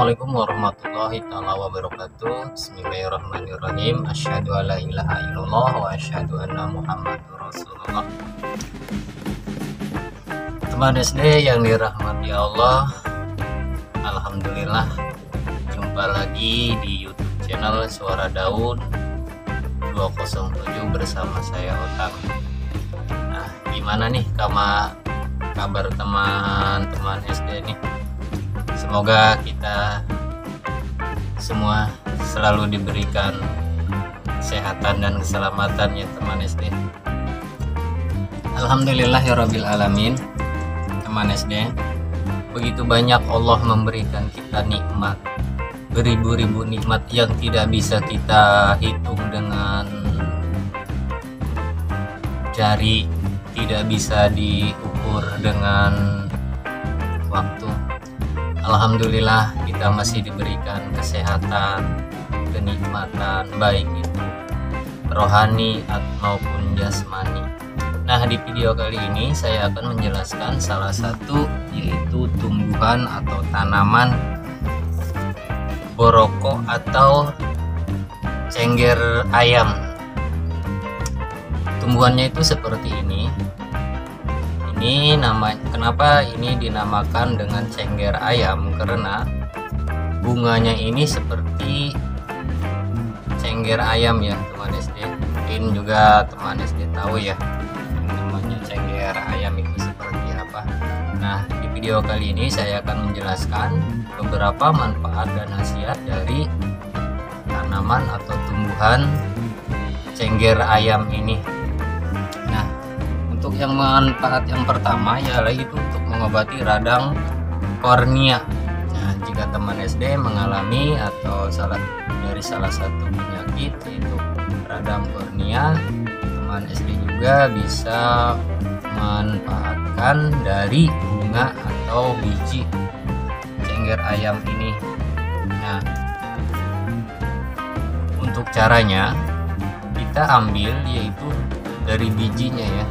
Assalamualaikum warahmatullahi wabarakatuh. Bismillahirrahmanirrahim. Asyhadu alla ilaha illallah wa asyhadu anna Muhammadur Rasulullah. Teman SD yang dirahmati Allah, alhamdulillah jumpa lagi di YouTube channel Suara Daun 207 bersama saya Otang. Nah, gimana nih kabar teman-teman SD nih? Semoga kita semua selalu diberikan kesehatan dan keselamatan ya teman SD. Alhamdulillahirabbil alamin. Teman SD, begitu banyak Allah memberikan kita nikmat, beribu-ribu nikmat yang tidak bisa kita hitung dengan jari, tidak bisa diukur dengan waktu. Alhamdulillah kita masih diberikan kesehatan, kenikmatan, baik itu rohani maupun jasmani. Nah, di video kali ini saya akan menjelaskan salah satu, yaitu tumbuhan atau tanaman boroko atau cengger ayam. Tumbuhannya itu seperti ini. Ini kenapa ini dinamakan dengan cengger ayam? Karena bunganya ini seperti cengger ayam ya teman SD. Mungkin juga teman SD tahu ya namanya cengger ayam itu seperti apa. Nah, di video kali ini saya akan menjelaskan beberapa manfaat dan khasiat dari tanaman atau tumbuhan cengger ayam ini. Untuk yang manfaat yang pertama yaitu untuk mengobati radang kornea. Nah, jika teman SD mengalami atau salah satu penyakit yaitu radang kornea, teman SD juga bisa memanfaatkan dari bunga atau biji cengger ayam ini. Nah, untuk caranya kita ambil yaitu dari bijinya ya.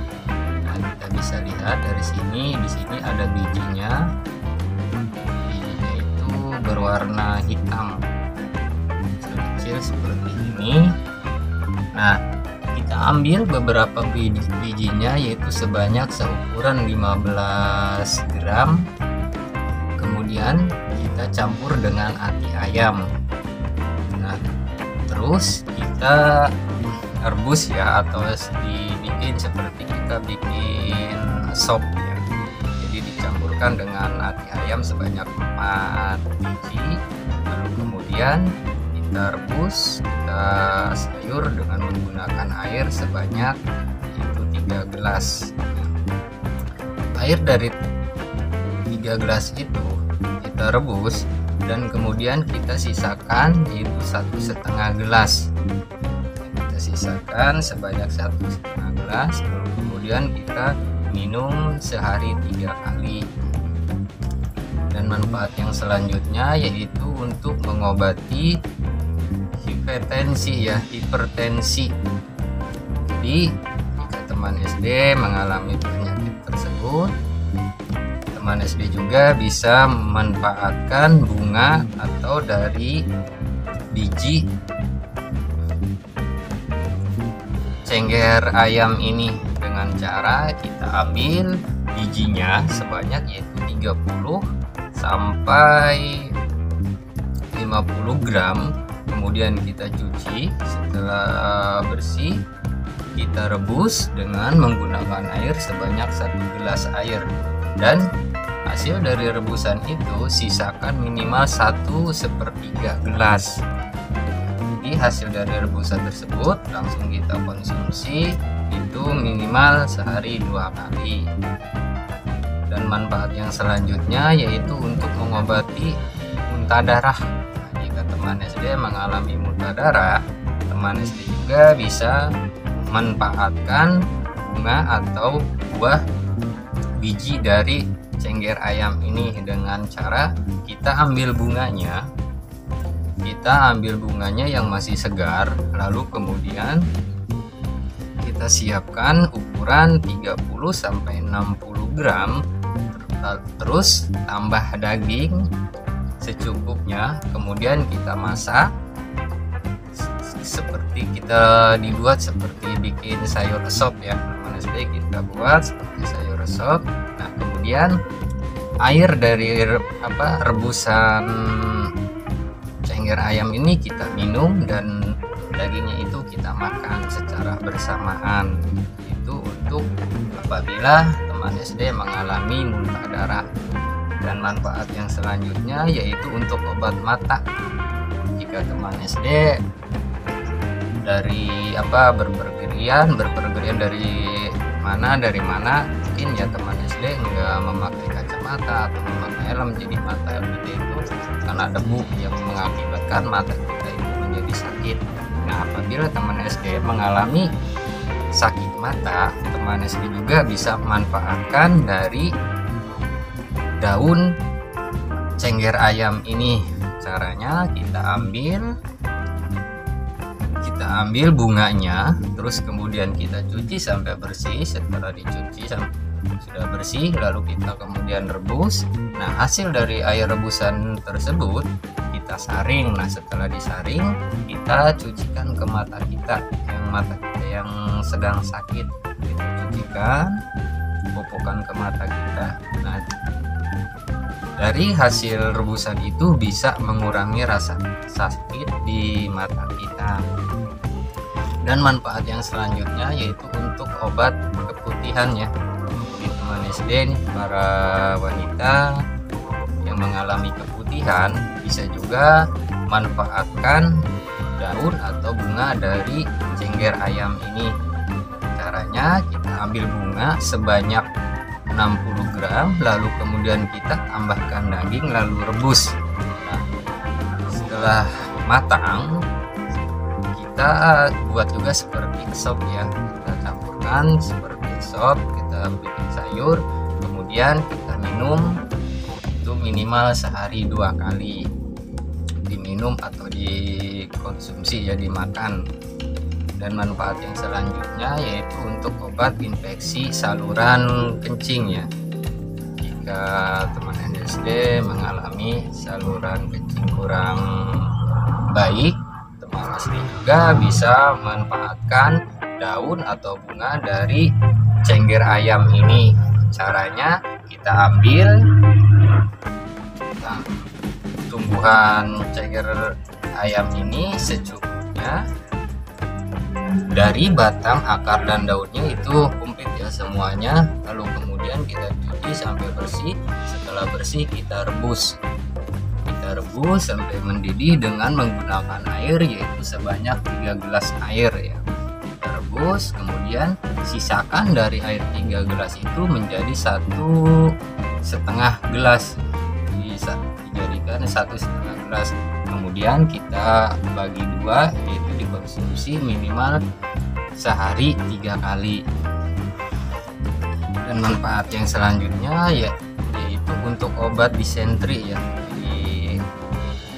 Kita bisa lihat dari sini, di sini ada bijinya. Bijinya itu berwarna hitam, kecil-kecil seperti ini. Nah, kita ambil beberapa bijinya yaitu sebanyak seukuran 15 gram. Kemudian kita campur dengan ati ayam. Nah, terus kita rebus ya, atau dibikin seperti kita bikin sop ya. Jadi dicampurkan dengan ati ayam sebanyak 4 biji, lalu kemudian kita rebus, kita sayur dengan menggunakan air sebanyak itu 3 gelas. Air dari 3 gelas itu kita rebus dan kemudian kita sisakan yaitu 1,5 gelas. Sisakan sebanyak 1,5 gelas, lalu kemudian kita minum sehari 3 kali. Dan manfaat yang selanjutnya yaitu untuk mengobati hipertensi. Jadi jika teman SD mengalami penyakit tersebut, teman SD juga bisa memanfaatkan bunga atau dari biji cengger ayam ini dengan cara kita ambil bijinya sebanyak yaitu 30 sampai 50 gram, kemudian kita cuci. Setelah bersih kita rebus dengan menggunakan air sebanyak 1 gelas air, dan hasil dari rebusan itu sisakan minimal 1/3 gelas. Jadi hasil dari rebusan tersebut langsung kita konsumsi itu minimal sehari 2 kali. Dan manfaat yang selanjutnya yaitu untuk mengobati muntah darah. Nah, jika teman SD mengalami muntah darah, teman SD juga bisa memanfaatkan bunga atau buah biji dari cengger ayam ini dengan cara kita ambil bunganya yang masih segar, lalu kemudian kita siapkan ukuran 30 sampai 60 gram, terus tambah daging secukupnya, kemudian kita masak seperti kita dibuat seperti bikin sayur resop ya teman SD, kita buat seperti sayur resop. Nah kemudian air dari rebusan cengger ayam ini kita minum, dan dagingnya itu kita makan secara bersamaan. Itu untuk apabila teman SD mengalami muntah darah. Dan manfaat yang selanjutnya yaitu untuk obat mata. Jika teman SD dari berpergian dari mana, mungkin ya teman SD nggak memakai kacamata atau memakai helm, jadi mata kita itu karena debu yang mengakibatkan mata kita itu menjadi sakit. Nah apabila teman SD mengalami sakit mata, teman SD juga bisa memanfaatkan dari daun cengger ayam ini. Caranya kita ambil bunganya, terus kemudian kita cuci sampai bersih. Setelah dicuci sudah bersih, lalu kita kemudian rebus. Nah hasil dari air rebusan tersebut kita saring. Nah setelah disaring, kita cucikan ke mata kita yang sedang sakit. Kita cucikan, pupukan ke mata kita. Nah dari hasil rebusan itu bisa mengurangi rasa sakit di mata kita. Dan manfaat yang selanjutnya yaitu untuk obat keputihan ya. Di teman SD nih, para wanita yang mengalami keputihan bisa juga manfaatkan daun atau bunga dari cengger ayam ini. Caranya kita ambil bunga sebanyak 60 gram, lalu kemudian kita tambahkan daging, lalu rebus. Nah, setelah matang, kita buat juga seperti sop ya. Kita campurkan seperti sop, kita bikin sayur, kemudian kita minum. Itu minimal sehari 2 kali diminum atau dikonsumsi ya, dimakan. Dan manfaat yang selanjutnya yaitu untuk obat infeksi saluran kencing ya. Jika teman SD mengalami saluran kencing kurang baik, teman SD juga bisa memanfaatkan daun atau bunga dari cengger ayam ini. Caranya kita ambil tumbuhan cengger ayam ini secukupnya. Dari batang, akar, dan daunnya itu komplit ya semuanya. Lalu kemudian kita cuci sampai bersih. Setelah bersih kita rebus. Kita rebus sampai mendidih dengan menggunakan air, yaitu sebanyak 3 gelas air ya. Kita rebus, kemudian sisakan dari air 3 gelas itu menjadi 1,5 gelas. Dijadikan 1,5 gelas. Kemudian kita bagi 2, yaitu dikonsumsi minimal sehari 3 kali. Dan manfaat yang selanjutnya yaitu untuk obat disentri ya. Jadi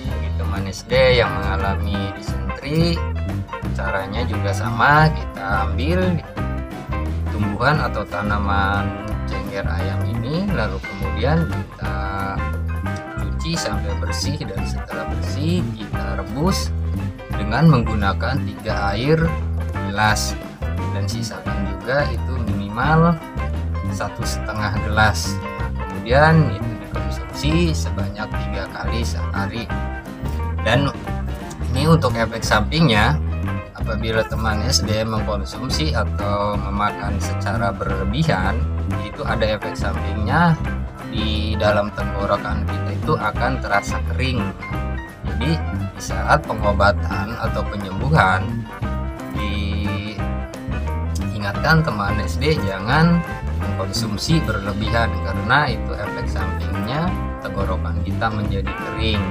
bagi teman SD yang mengalami disentri, caranya juga sama. Kita ambil tumbuhan atau tanaman cengger ayam ini, lalu kemudian kita sampai bersih, dan setelah bersih kita rebus dengan menggunakan 3 air gelas, dan sisakan juga itu minimal 1,5 gelas. Kemudian itu dikonsumsi sebanyak 3 kali sehari. Dan ini untuk efek sampingnya, apabila teman SD mengkonsumsi atau memakan secara berlebihan, itu ada efek sampingnya. Di dalam tenggorokan kita itu akan terasa kering. Jadi di saat pengobatan atau penyembuhan, diingatkan teman SD jangan mengkonsumsi berlebihan, karena itu efek sampingnya tenggorokan kita menjadi kering.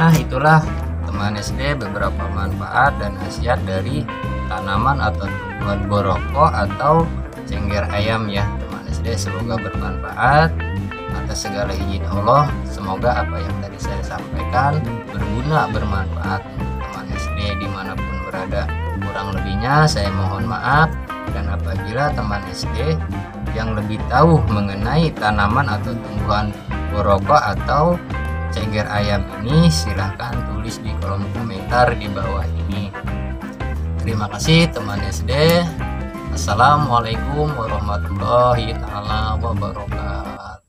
Nah itulah teman SD beberapa manfaat dan khasiat dari tanaman atau tumbuhan boroko atau cengger ayam ya. Semoga bermanfaat. Atas segala izin Allah, semoga apa yang tadi saya sampaikan berguna, bermanfaat untuk teman SD dimanapun berada. Kurang lebihnya saya mohon maaf, dan apabila teman SD yang lebih tahu mengenai tanaman atau tumbuhan borokok atau ceger ayam ini, silahkan tulis di kolom komentar di bawah ini. Terima kasih teman SD. Assalamualaikum warahmatullahi wabarakatuh.